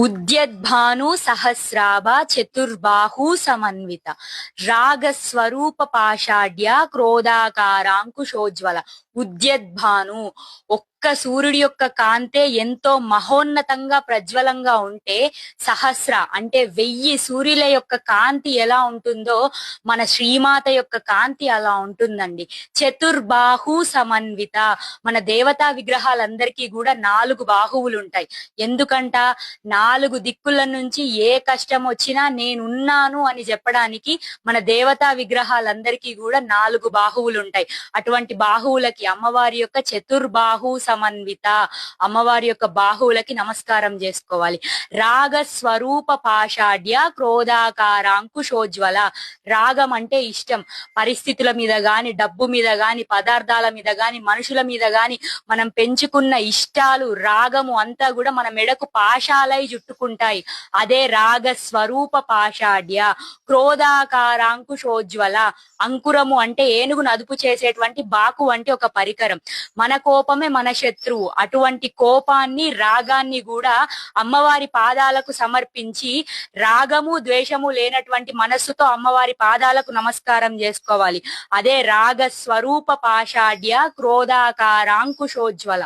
ఉద్యద్భాను సహస్రాభ చతుర్బాహు సమన్విత రాగ స్వరూప పాషాఢ్య క్రోధాకారాంకుశోజ్వల. ఉద్యద్భాను, ఒక్క సూర్యుడి యొక్క కాంతే ఎంతో మహోన్నతంగా ప్రజ్వలంగా ఉంటే, సహస్ర అంటే 1000 సూర్యుల యొక్క కాంతి ఎలా ఉంటుందో మన శ్రీమాత యొక్క కాంతి అలా ఉంటుందండి. చతుర్బాహు సమన్విత, మన దేవతా విగ్రహాలందరికీ కూడా 4 బాహువులు ఉంటాయి. ఎందుకంట, 4 దిక్కుల నుంచి ఏ కష్టం వచ్చినా నేనున్నాను అని చెప్పడానికి మన దేవతా విగ్రహాలందరికీ కూడా 4 బాహువులు ఉంటాయి. అటువంటి బాహువులకి అమ్మవారి యొక్క చతుర్బాహు సమన్విత, అమ్మవారి యొక్క బాహువులకి నమస్కారం చేసుకోవాలి. రాగ స్వరూప పాషాఢ్య క్రోధాకారాంకుశోజ్వల. రాగం అంటే ఇష్టం. పరిస్థితుల మీద గాని, డబ్బు మీద గాని, పదార్థాల మీద గాని, మనుషుల మీద గాని మనం పెంచుకున్న ఇష్టాలు, రాగము అంతా కూడా మన మెడకు పాశాలై చుట్టుకుంటాయి. అదే రాగ స్వరూప పాషాఢ్య. క్రోధాకారాంకుశోజ్వల, అంకురము అంటే ఏనుగును అదుపు చేసేటువంటి బాకు అంటే ఒక పరికరం. మన కోపమే మన శత్రువు. అటువంటి కోపాన్ని, రాగాన్ని కూడా అమ్మవారి పాదాలకు సమర్పించి, రాగము ద్వేషము లేనటువంటి మనస్సుతో అమ్మవారి పాదాలకు నమస్కారం చేసుకోవాలి. అదే రాగ స్వరూప పాషాఢ్య క్రోధాకారాంకుశోజ్వల.